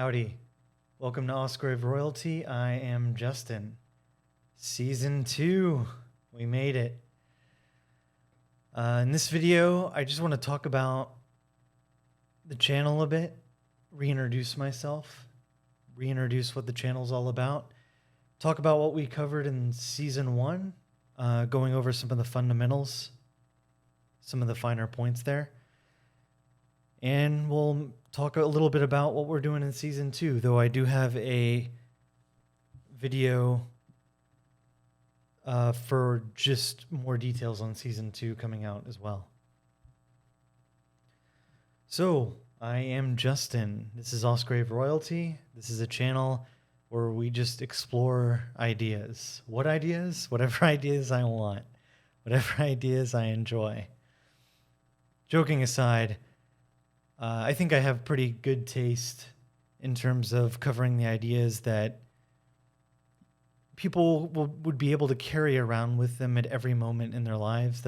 Howdy. Welcome to Osgrave Royalty. I am Justin. Season 2. We made it. In this video, I just want to talk about the channel a bit, reintroduce myself, reintroduce what the channel's all about, talk about what we covered in Season 1, going over some of the fundamentals, some of the finer points there. And we'll talk a little bit about what we're doing in Season 2, though I do have a video for just more details on Season 2 coming out as well. So, I am Justin. This is Osgrave Royalty. This is a channel where we just explore ideas. What ideas? Whatever ideas I want. Whatever ideas I enjoy. Joking aside, I think I have pretty good taste in terms of covering the ideas that people would be able to carry around with them at every moment in their lives.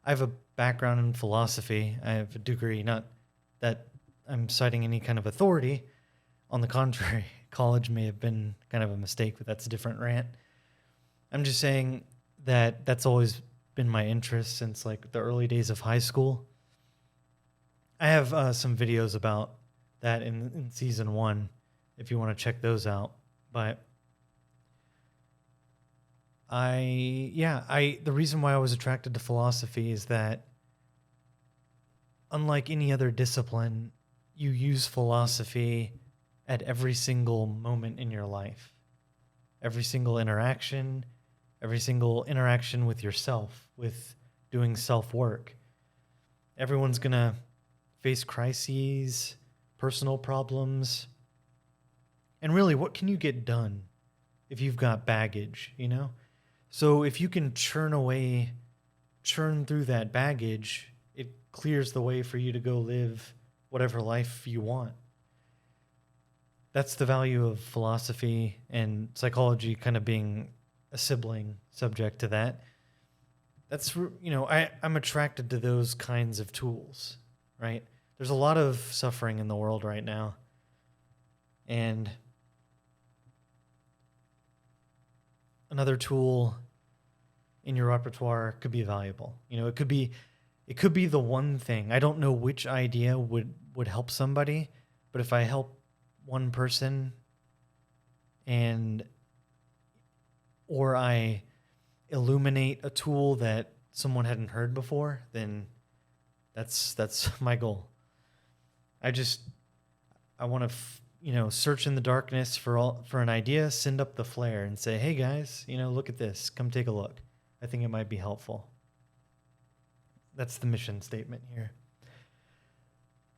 I have a background in philosophy. I have a degree, not that I'm citing any kind of authority. On the contrary, college may have been kind of a mistake, but that's a different rant. I'm just saying that that's always been my interest since like the early days of high school. I have some videos about that in Season 1 if you want to check those out. But the reason why I was attracted to philosophy is that unlike any other discipline, you use philosophy at every single moment in your life. Every single interaction with yourself, with doing self-work. Everyone's going to face crises, personal problems. And really, what can you get done if you've got baggage, you know? So if you can churn through that baggage, it clears the way for you to go live whatever life you want. That's the value of philosophy and psychology kind of being a sibling subject to that. That's, I'm attracted to those kinds of tools, right? There's a lot of suffering in the world right now. And another tool in your repertoire could be valuable. It could be the one thing. I don't know which idea would help somebody, but if I help one person or I illuminate a tool that someone hadn't heard before, then that's my goal. I want to, search in the darkness for an idea, send up the flare and say, hey guys, look at this. Come take a look. I think it might be helpful. That's the mission statement here.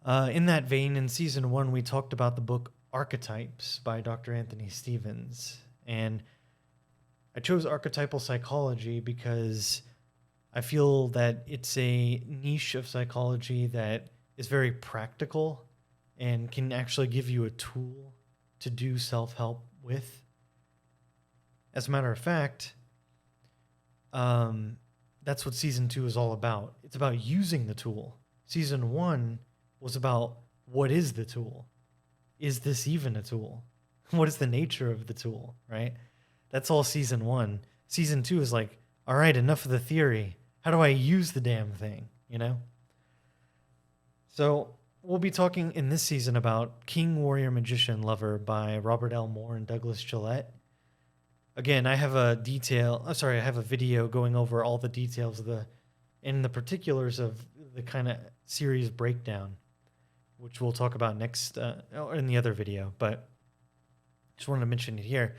In that vein, in Season 1, we talked about the book Archetypes by Dr. Anthony Stevens. And I chose archetypal psychology because I feel that it's a niche of psychology that is very practical and can actually give you a tool to do self-help with. As a matter of fact, that's what Season 2 is all about. It's about using the tool. Season 1 was about what is the tool? Is this even a tool? What is the nature of the tool, right? That's all Season 1. Season 2 is like, all right, enough of the theory. How do I use the damn thing, So we'll be talking in this season about King, Warrior, Magician, Lover by Robert L. Moore and Douglas Gillette. Again, I have a video going over all the details of the particulars of the kind of series breakdown, which we'll talk about next in the other video. But just wanted to mention it here.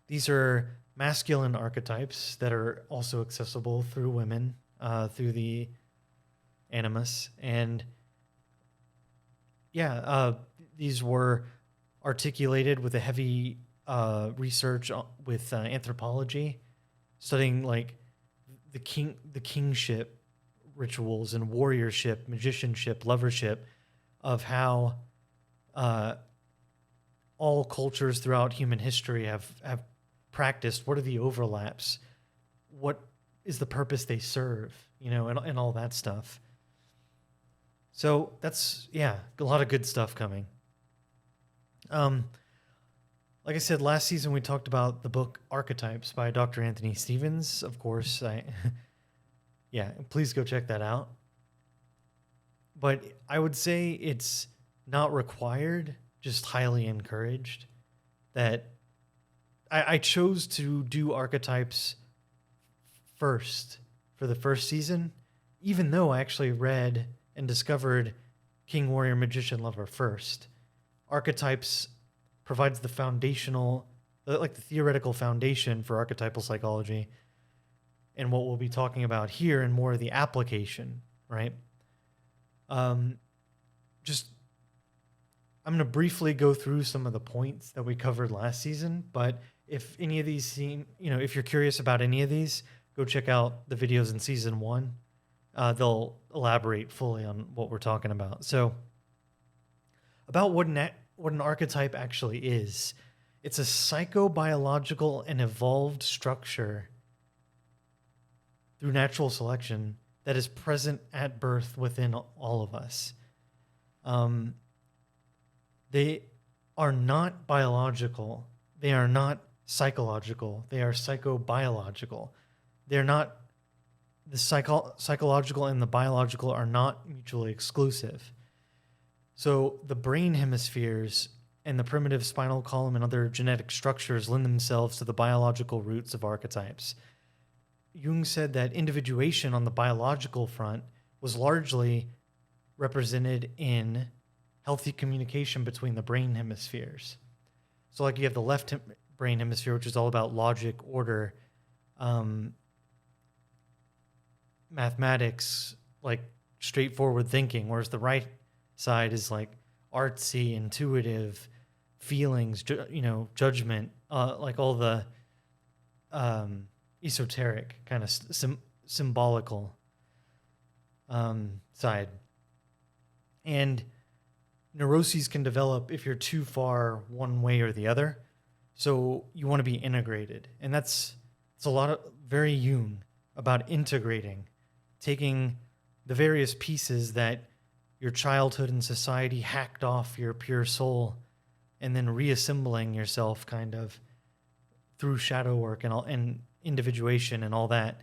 These are masculine archetypes that are also accessible through women, through the animus, and these were articulated with a heavy research with anthropology, studying like the kingship rituals and warriorship, magicianship, lovership, of how all cultures throughout human history have practiced. What are the overlaps? What is the purpose they serve? And all that stuff. So that's, a lot of good stuff coming. Um, like I said, last season we talked about the book Archetypes by Dr. Anthony Stevens. Of course, yeah, please go check that out. But I would say it's not required, just highly encouraged. That I chose to do Archetypes first for the first season, even though I actually read and discovered King, Warrior, Magician, Lover first. Archetypes provides the foundational, like the theoretical foundation for archetypal psychology, and what we'll be talking about here, and more of the application, right? Um, just I'm going to briefly go through some of the points that we covered last season, but if any of these seem, if you're curious about any of these, go check out the videos in season 1. They'll elaborate fully on what we're talking about. So, about what an archetype actually is. It's a psychobiological and evolved structure through natural selection that is present at birth within all of us. They are not biological. They are not psychological. They are psychobiological. They're not, the psychological and the biological are not mutually exclusive. So the brain hemispheres and the primitive spinal column and other genetic structures lend themselves to the biological roots of archetypes. Jung said that individuation on the biological front was largely represented in healthy communication between the brain hemispheres. So like you have the left brain hemisphere, which is all about logic, order, mathematics, like straightforward thinking, whereas the right side is like artsy, intuitive, feelings, judgment, like all the esoteric kind of symbolical side. And neuroses can develop if you're too far one way or the other. So you want to be integrated. And it's a lot of very Jung about integrating, taking the various pieces that your childhood and society hacked off your pure soul, and then reassembling yourself kind of through shadow work and individuation and all that.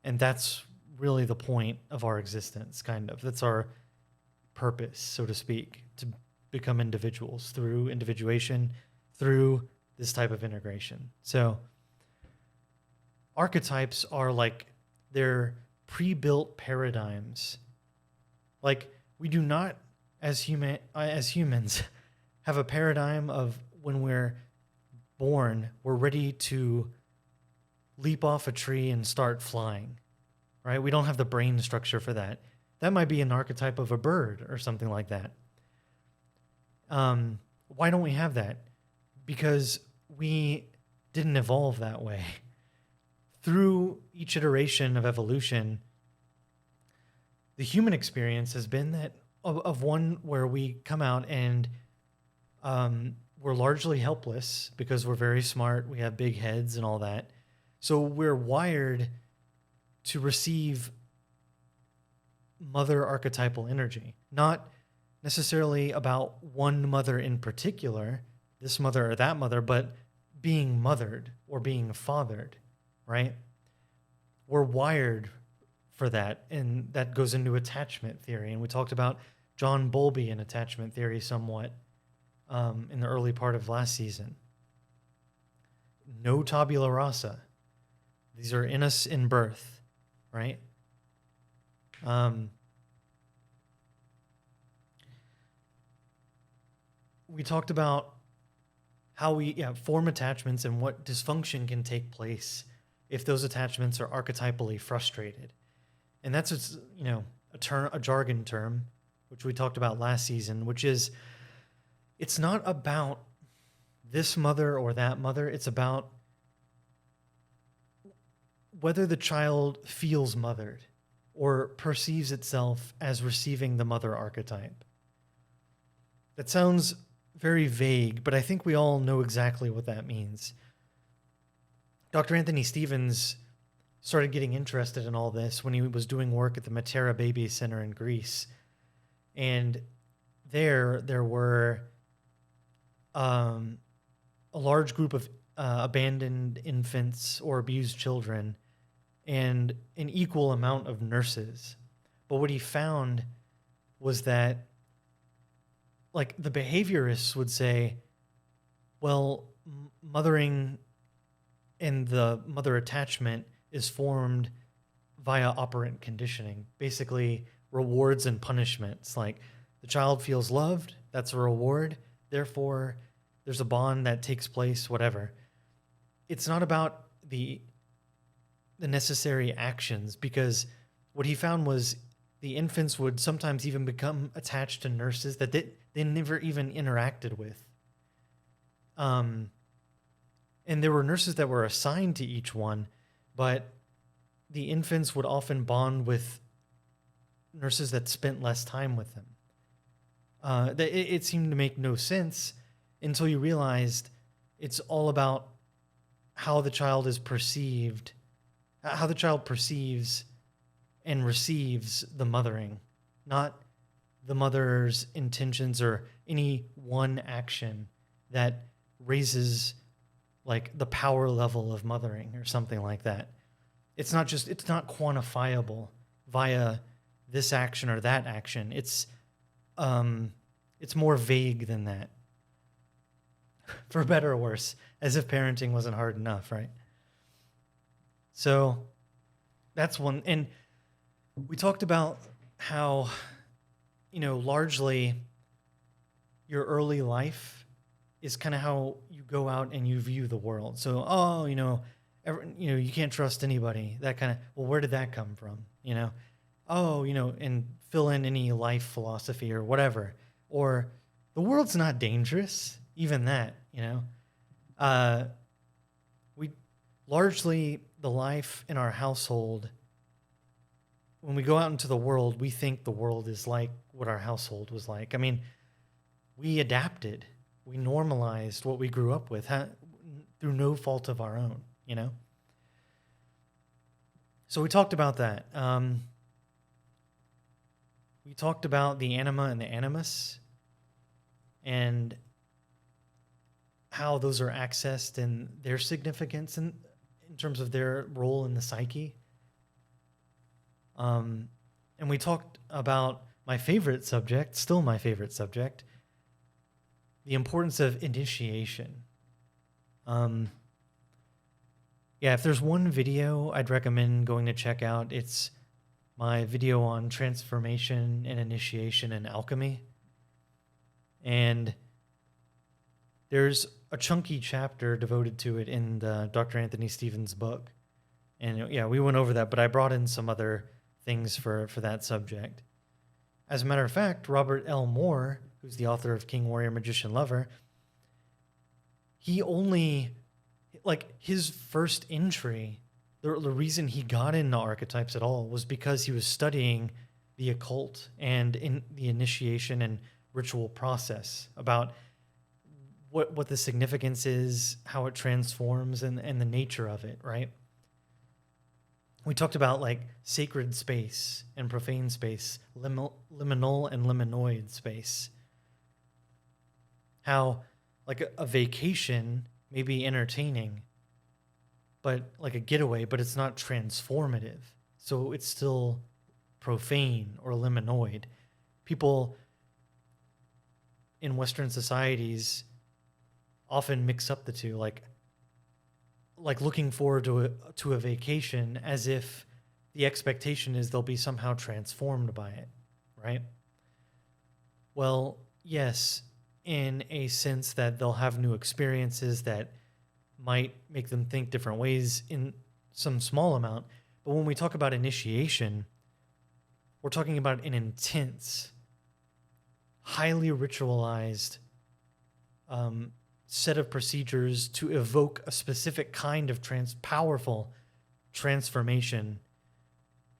And that's really the point of our existence, kind of. That's our purpose, so to speak, to become individuals through individuation, through this type of integration. So archetypes are like, they're pre-built paradigms. Like, we do not, as humans, have a paradigm of when we're born, we're ready to leap off a tree and start flying, right? We don't have the brain structure for that. That might be an archetype of a bird or something like that. Why don't we have that? Because we didn't evolve that way. Through each iteration of evolution, the human experience has been that of one where we come out and we're largely helpless because we're very smart, we have big heads and all that. So we're wired to receive mother archetypal energy, not necessarily about one mother in particular, this mother or that mother, but being mothered or being fathered, right? We're wired for that, and that goes into attachment theory. And we talked about John Bowlby and attachment theory somewhat in the early part of last season. No tabula rasa. These are in us in birth, right? We talked about how we form attachments and what dysfunction can take place if those attachments are archetypally frustrated. And that's a jargon term, which we talked about last season, which is, it's not about this mother or that mother. It's about whether the child feels mothered or perceives itself as receiving the mother archetype. That sounds very vague, but I think we all know exactly what that means. Dr. Anthony Stevens started getting interested in all this when he was doing work at the Matera Baby Center in Greece. And there were um, a large group of abandoned infants or abused children and an equal amount of nurses. But what he found was that, like, the behaviorists would say, well, mothering and the mother attachment is formed via operant conditioning, basically rewards and punishments. Like, the child feels loved, that's a reward, therefore there's a bond that takes place, whatever. It's not about the necessary actions, because what he found was the infants would sometimes even become attached to nurses that they never even interacted with. And there were nurses that were assigned to each one, but the infants would often bond with nurses that spent less time with them. It seemed to make no sense until you realized it's all about how the child is perceived, how the child perceives and receives the mothering, not the mother's intentions or any one action that raises like the power level of mothering or something like that. It's not quantifiable via this action or that action. It's more vague than that. For better or worse, as if parenting wasn't hard enough, right? So that's one. And we talked about how, largely your early life is kind of how you go out and you view the world. So, you can't trust anybody. That kind of, well, where did that come from? And fill in any life philosophy or whatever. Or the world's not dangerous, even that, we largely, the life in our household, when we go out into the world, we think the world is like what our household was like. I mean, we adapted, we normalized what we grew up with through no fault of our own, So we talked about that. We talked about the anima and the animus and how those are accessed and their significance in terms of their role in the psyche. And we talked about my favorite subject, still my favorite subject, the importance of initiation. If there's one video I'd recommend going to check out, it's my video on transformation and initiation and alchemy. And there's a chunky chapter devoted to it in the Dr. Anthony Stevens book. And we went over that, but I brought in some other things for that subject. As a matter of fact, Robert L. Moore, who's the author of King, Warrior, Magician, Lover, he only, his first entry, the reason he got into archetypes at all was because he was studying the occult and in the initiation and ritual process about what the significance is, how it transforms, and the nature of it, right? We talked about sacred space and profane space, liminal and liminoid space. How a vacation may be entertaining, but a getaway, but it's not transformative. So it's still profane or liminoid. People in Western societies often mix up the two, like looking forward to a vacation as if the expectation is they'll be somehow transformed by it, right? Well, yes, in a sense that they'll have new experiences that might make them think different ways in some small amount. But when we talk about initiation, we're talking about an intense, highly ritualized set of procedures to evoke a specific kind of powerful transformation.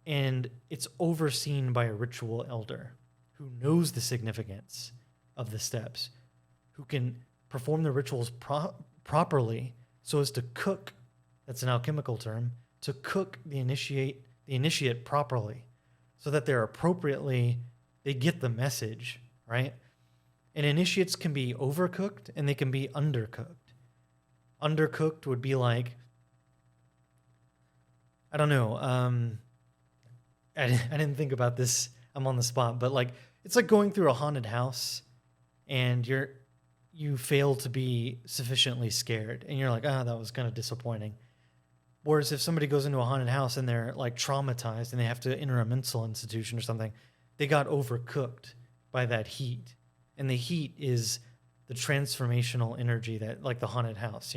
And it's overseen by a ritual elder who knows the significance of the steps, who can perform the rituals properly so as to cook, that's an alchemical term, to cook the initiate properly so that they get the message, right? And initiates can be overcooked and they can be undercooked. Undercooked would be like, I don't know. I didn't think about this. I'm on the spot, but like it's like going through a haunted house and you fail to be sufficiently scared and you're like, ah, that was kind of disappointing. Whereas if somebody goes into a haunted house and they're like traumatized and they have to enter a mental institution or something, they got overcooked by that heat. And the heat is the transformational energy that, like the haunted house,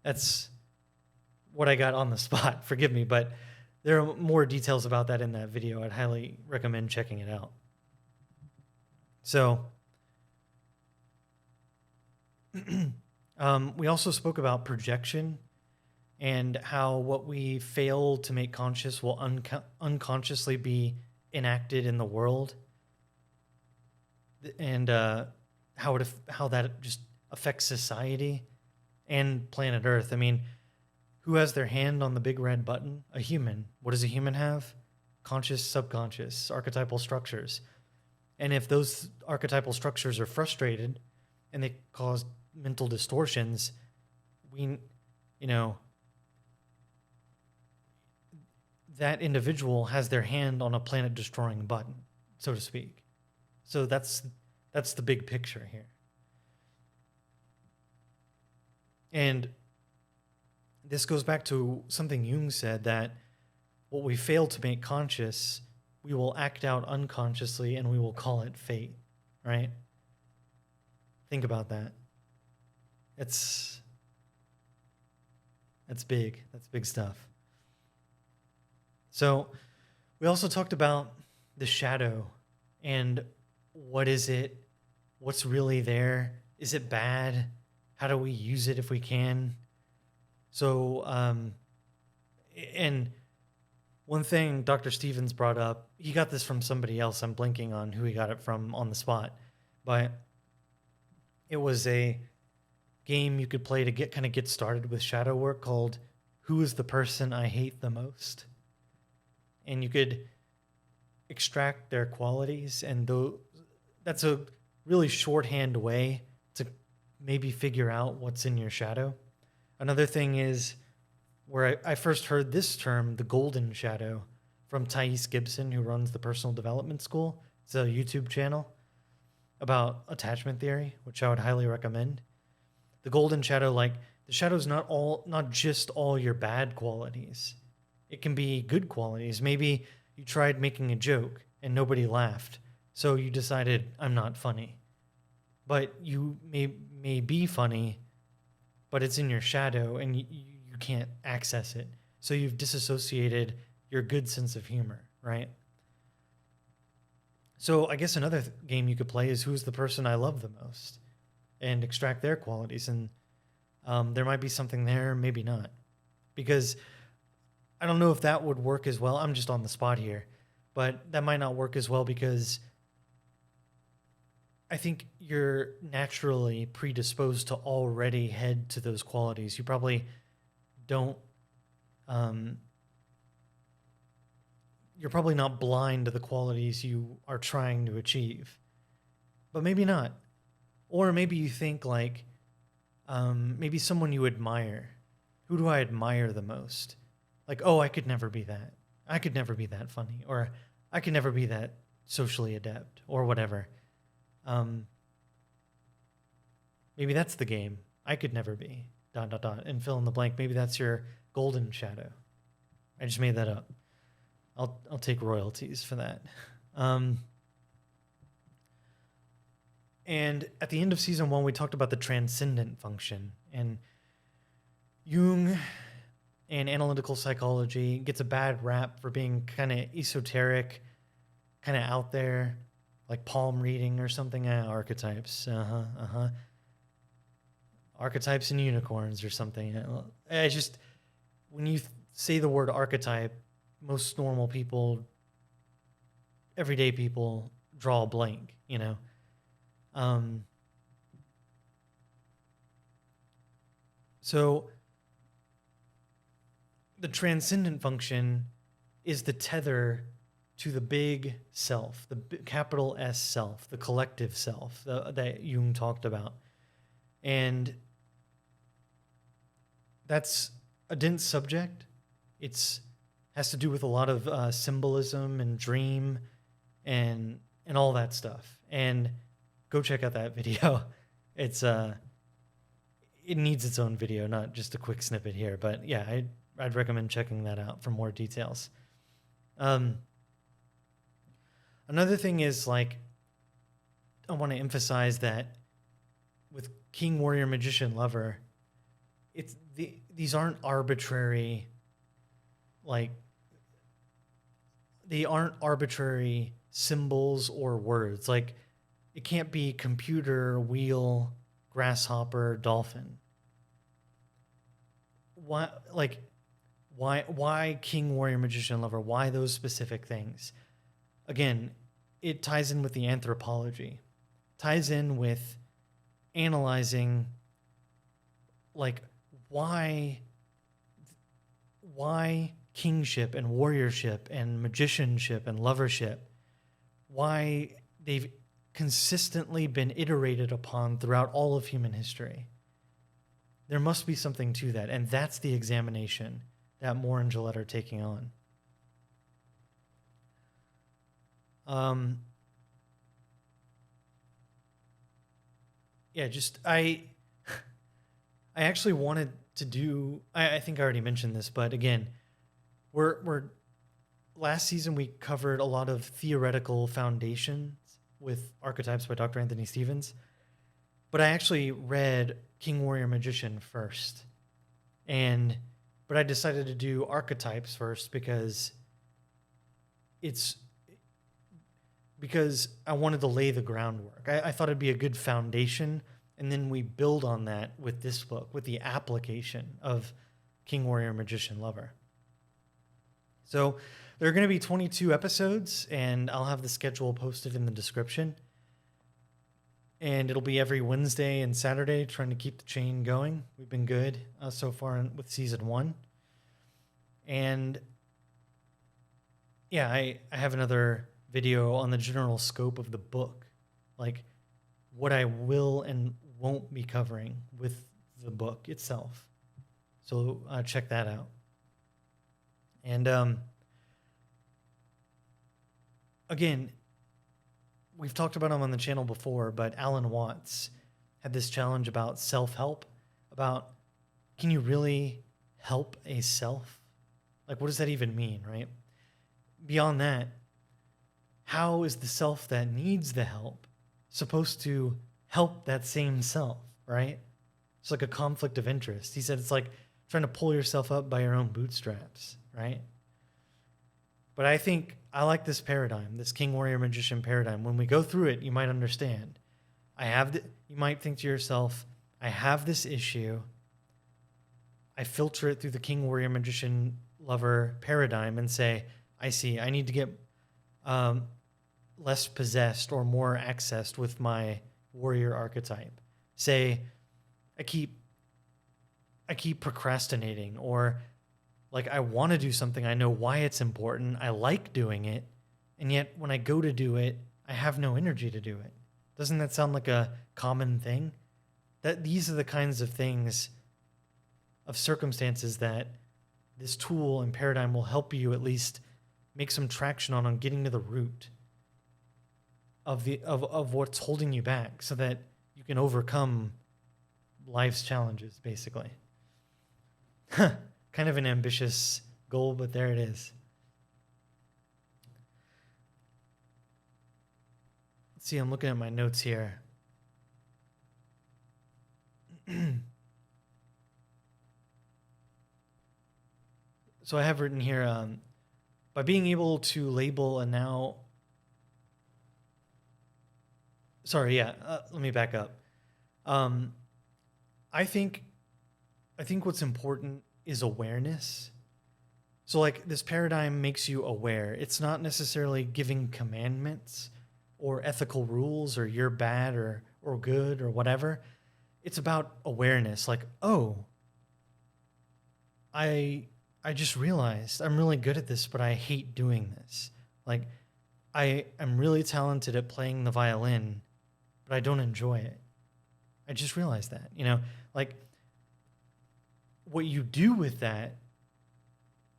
that's what I got on the spot. Forgive me, but there are more details about that in that video. I'd highly recommend checking it out. So, we also spoke about projection and how what we fail to make conscious will unconsciously be enacted in the world, and how that just affects society and planet Earth. I mean, who has their hand on the big red button? A human. What does a human have? Conscious, subconscious, archetypal structures. And if those archetypal structures are frustrated and they cause mental distortions, that individual has their hand on a planet destroying button, so to speak. So that's the big picture here. And this goes back to something Jung said, that what we fail to make conscious, we will act out unconsciously and we will call it fate, right? Think about that. That's big. That's big stuff. So we also talked about the shadow and what is it? What's really there? Is it bad? How do we use it if we can? So, and one thing Dr. Stevens brought up, he got this from somebody else. I'm blanking on who he got it from on the spot, but it was a game you could play to get started with shadow work called Who is the Person I Hate the Most? And you could extract their qualities, and that's a really shorthand way to maybe figure out what's in your shadow. Another thing is where I first heard this term, the golden shadow, from Thais Gibson, who runs the Personal Development School. It's a YouTube channel about attachment theory, which I would highly recommend. The golden shadow, like the shadow's not just all your bad qualities. It can be good qualities. Maybe you tried making a joke and nobody laughed, so you decided I'm not funny. But you may be funny, but it's in your shadow and you can't access it. So you've disassociated your good sense of humor, right? So I guess another game you could play is Who's the Person I Love the Most, and extract their qualities. And there might be something there, maybe not. Because I don't know if that would work as well. I'm just on the spot here. But that might not work as well because I think you're naturally predisposed to already head to those qualities. You probably don't, you're probably not blind to the qualities you are trying to achieve, but maybe not. Or maybe you think like, maybe someone you admire. Who do I admire the most? Like, oh, I could never be that. I could never be that funny, or I could never be that socially adept, or whatever. Maybe that's the game. I could never be ... and fill in the blank. Maybe that's your golden shadow. I just made that up. I'll take royalties for that. And at the end of season 1, we talked about the transcendent function, and Jung and analytical psychology gets a bad rap for being kind of esoteric, kind of out there, like palm reading or something. Archetypes, archetypes and unicorns or something. I just, when you say the word archetype, most normal people, everyday people, draw a blank, So the transcendent function is the tether to the big self, the capital S self, the collective self that Jung talked about. And that's a dense subject. It's has to do with a lot of symbolism and dream and all that stuff. And go check out that video. It's it needs its own video, not just a quick snippet here. But yeah, I'd recommend checking that out for more details. Another thing is, like, I want to emphasize that with King, Warrior, Magician, Lover, these aren't arbitrary, like, they aren't arbitrary symbols or words. Like, it can't be computer, wheel, grasshopper, dolphin. Why King, Warrior, Magician, Lover? Why those specific things? Again, it ties in with the anthropology, ties in with analyzing, like, why kingship and warriorship and magicianship and lovership, why they've consistently been iterated upon throughout all of human history. There must be something to that, and that's the examination that Moore and Gillette are taking on. Yeah, just I actually wanted to do. I think I already mentioned this, but again, we're last season we covered a lot of theoretical foundations with Archetypes by Dr. Anthony Stevens, but I actually read King, Warrior, Magician first, but I decided to do Archetypes first because I wanted to lay the groundwork. I thought it'd be a good foundation, and then we build on that with this book, with the application of King, Warrior, Magician, Lover. So there are going to be 22 episodes, and I'll have the schedule posted in the description. And it'll be every Wednesday and Saturday, trying to keep the chain going. We've been good so far with season 1. And yeah, I have another video on the general scope of the book, like what I will and won't be covering with the book itself. So check that out. And again, we've talked about him on the channel before, but Alan Watts had this challenge about self-help, about can you really help a self? Like, what does that even mean, right? Beyond that, how is the self that needs the help supposed to help that same self, right? It's like a conflict of interest. He said it's like trying to pull yourself up by your own bootstraps, right? But I think I like this paradigm, this King, Warrior, Magician paradigm. When we go through it, you might understand. You might think to yourself, I have this issue. I filter it through the King, Warrior, Magician, Lover paradigm and say, I see, I need to get less possessed or more accessed with my warrior archetype. Say, I keep procrastinating, or like I want to do something, I know why it's important, I like doing it, and yet when I go to do it, I have no energy to do it. Doesn't that sound like a common thing? That these are the kinds of things, of circumstances that this tool and paradigm will help you at least make some traction on getting to the root of what's holding you back, so that you can overcome life's challenges, basically. Kind of an ambitious goal, but there it is. Let's see, I'm looking at my notes here. So I have written here, by being able to label and now... Sorry, yeah, let me back up. I think what's important is awareness. So like this paradigm makes you aware. It's not necessarily giving commandments or ethical rules or you're bad or good or whatever. It's about awareness. Like, oh, I just realized I'm really good at this, but I hate doing this. Like, I'm really talented at playing the violin, but I don't enjoy it. I just realized that, like what you do with that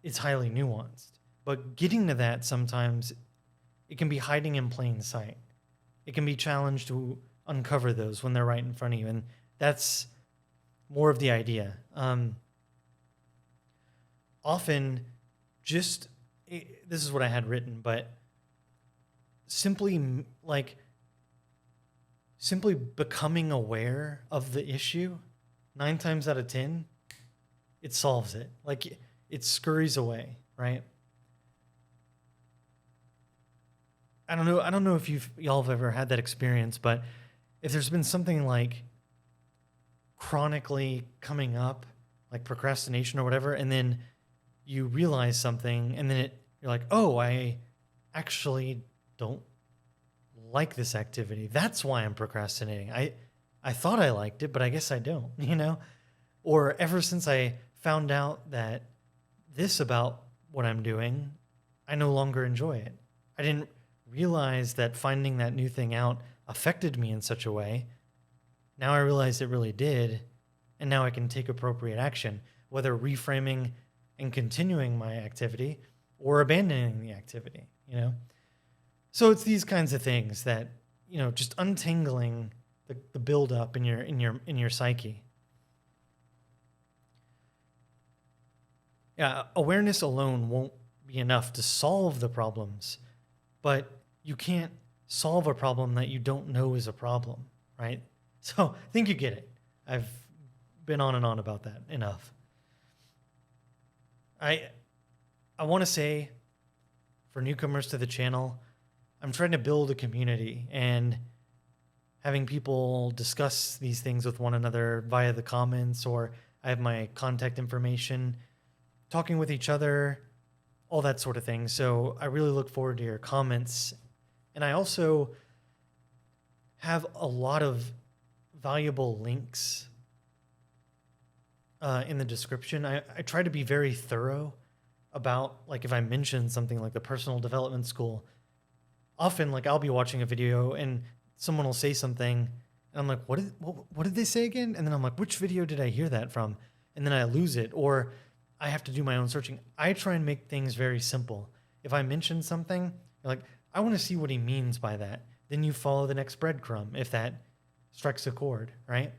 is highly nuanced. But getting to that sometimes it can be hiding in plain sight. It can be challenged to uncover those when they're right in front of you. And that's more of the idea. Often this is what I had written, but simply becoming aware of the issue, 9 times out of 10, it solves it. Like it scurries away, right? I don't know if y'all have ever had that experience, but if there's been something like chronically coming up, like procrastination or whatever, and then you realize something, and then you're like, oh, I actually don't like this activity. That's why I'm procrastinating. I thought I liked it, but I guess I don't, Or ever since I found out that this about what I'm doing, I no longer enjoy it. I didn't realize that finding that new thing out affected me in such a way. Now I realize it really did, and now I can take appropriate action, whether reframing and continuing my activity or abandoning the activity, So it's these kinds of things that, just untangling the buildup in your psyche. Yeah, awareness alone won't be enough to solve the problems, but you can't solve a problem that you don't know is a problem, right? So I think you get it. I've been on and on about that enough. I want to say, for newcomers to the channel, I'm trying to build a community, and having people discuss these things with one another via the comments, or I have my contact information, talking with each other, all that sort of thing. So I really look forward to your comments. And I also have a lot of valuable links in the description. I try to be very thorough about, like, if I mention something like the personal development school, often like I'll be watching a video and someone will say something and I'm like, what did they say again? And then I'm like, which video did I hear that from? And then I lose it, or I have to do my own searching. I try and make things very simple. If I mention something, you're like, I want to see what he means by that. Then you follow the next breadcrumb if that strikes a chord, right?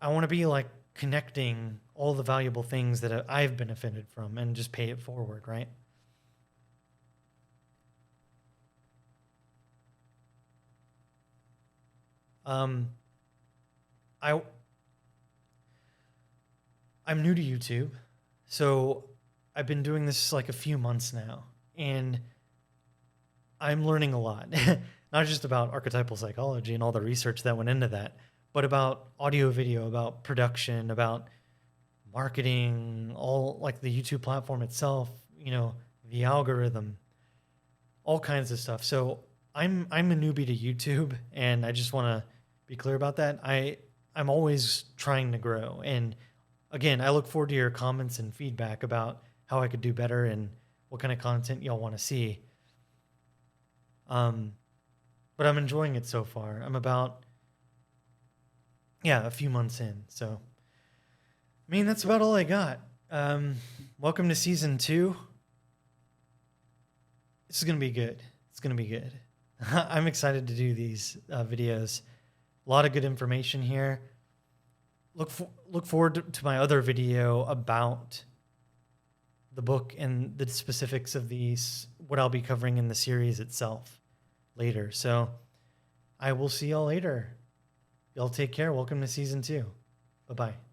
I want to be like connecting all the valuable things that I've benefited from and just pay it forward, right? I'm new to YouTube, so I've been doing this like a few months now, and I'm learning a lot, not just about archetypal psychology and all the research that went into that, but about audio, video, about production, about marketing, all like the YouTube platform itself, the algorithm, all kinds of stuff. So I'm a newbie to YouTube, and I just want to be clear about that. I'm always trying to grow, and again, I look forward to your comments and feedback about how I could do better and what kind of content y'all want to see. But I'm enjoying it so far. I'm about, a few months in. So, that's about all I got. Welcome to season 2. This is going to be good. It's going to be good. I'm excited to do these videos. A lot of good information here. Look forward to my other video about the book and the specifics of these, what I'll be covering in the series itself later. So I will see y'all later. Y'all take care. Welcome to season 2. Bye-bye.